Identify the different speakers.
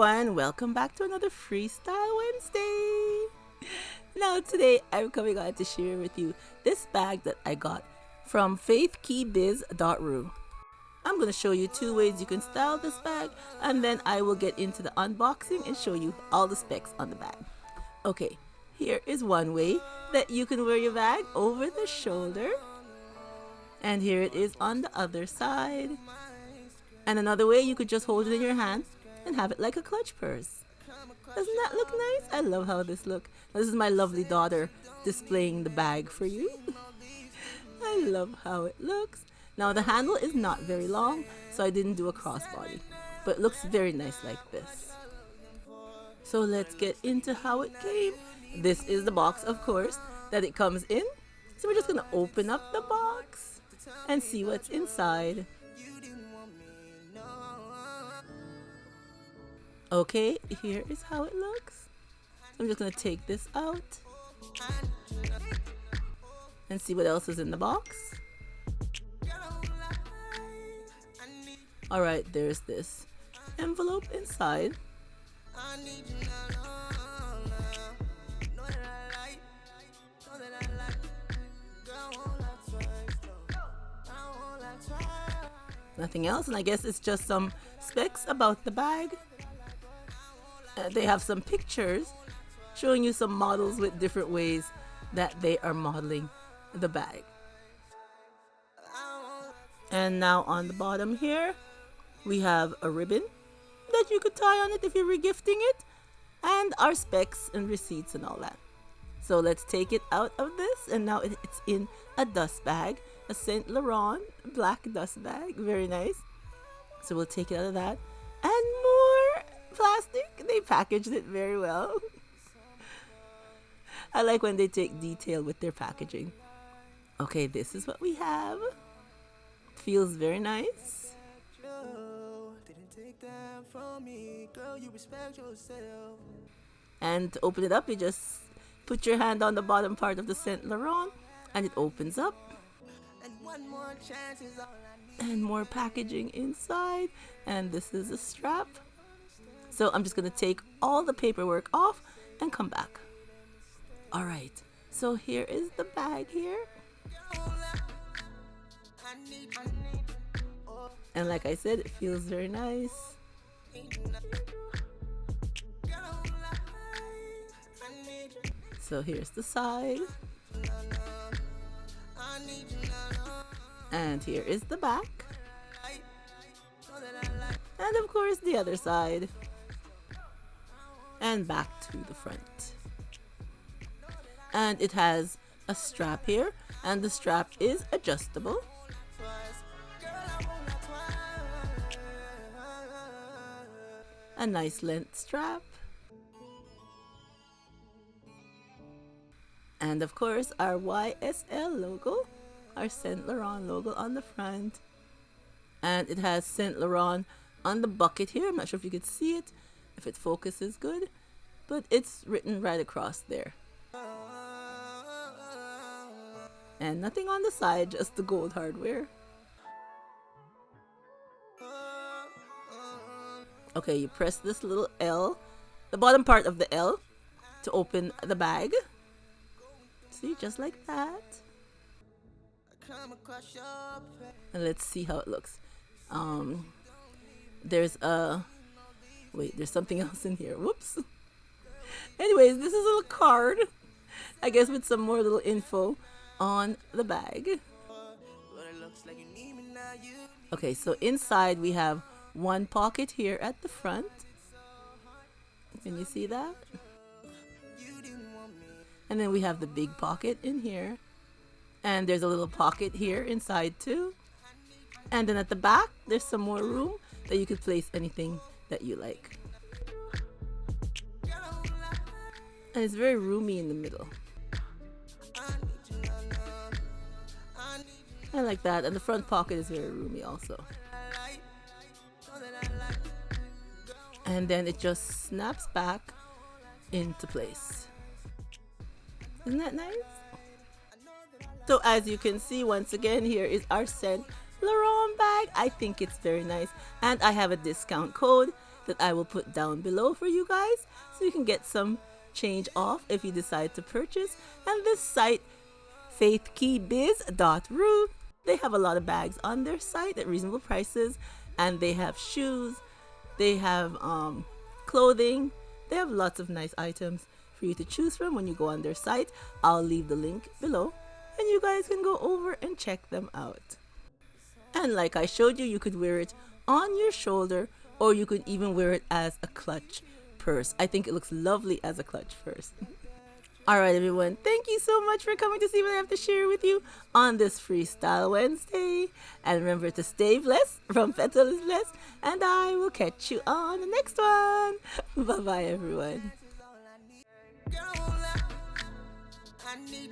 Speaker 1: everyone, welcome back to another FreeStyle Wednesday. Now today I'm coming on to share with you this bag that I got from Faithkeybiz.ru. I'm going to show you two ways you can style this bag, and then I will get into the unboxing and show you all the specs on the bag. Okay, here is one way that you can wear your bag over the shoulder, and here it is on the other side. And another way, you could just hold it in your hand and have it like a clutch purse. Doesn't that look nice? I love how this looks. This is my lovely daughter displaying the bag for you. I love how it looks. Now the handle is not very long, so I didn't do a crossbody, but it looks very nice like this. So let's get into how it came. This is the box, of course, that it comes in. So we're just going to open up the box and see what's inside. Okay, here is how it looks. I'm just going to take this out and see what else is in the box. Alright, there's this envelope inside. Nothing else, and I guess it's just some specs about the bag. They have some pictures showing you some models with different ways that they are modeling the bag. And now on the bottom here, we have a ribbon that you could tie on it if you're regifting it, and our specs and receipts and all that. So let's take it out of this, and now it's in a dust bag, a Saint Laurent black dust bag, very nice. So we'll take it out of that, and more plastic. They packaged it very well. I like when they take detail with their packaging. Okay, this is what we have. Feels very nice. And to open it up, you just put your hand on the bottom part of the Saint Laurent and it opens up. And more packaging inside. And this is a strap. So I'm just going to take all the paperwork off and come back. Alright, so here is the bag here. And like I said, it feels very nice. So here's the side. And here is the back. And of course the other side. And back to the front. And it has a strap here, and the strap is adjustable. A nice length strap. And of course our YSL logo, our Saint Laurent logo on the front. And it has Saint Laurent on the bucket here. I'm not sure if you could see it, if it focuses good, but it's written right across there. And nothing on the side, just the gold hardware. Okay, you press this little L, the bottom part of the L, to open the bag. See, just like that. And let's see how it looks. There's something else in here. Whoops. Anyways, this is a little card, I guess, with some more little info on the bag. Okay, so inside we have one pocket here at the front. Can you see that? And then we have the big pocket in here. And there's a little pocket here inside too. And then at the back, there's some more room that you could place anything that you like. And it's very roomy in the middle. I like that, and the front pocket is very roomy also. And then it just snaps back into place. Isn't that nice? So as you can see, once again, here is our Saint Laurent bag. I think it's very nice, and I have a discount code that I will put down below for you guys so you can get some change off if you decide to purchase. And this site, Faithkeybiz.ru, they have a lot of bags on their site at reasonable prices, and they have shoes, they have clothing, they have lots of nice items for you to choose from when you go on their site. I'll leave the link below and you guys can go over and check them out. And like I showed you, you could wear it on your shoulder or you could even wear it as a clutch purse. I think it looks lovely as a clutch purse. Alright everyone, thank you so much for coming to see what I have to share with you on this FreeStyle Wednesday. And remember to stay blessed from Petalisbless, and I will catch you on the next one. Bye bye everyone. I need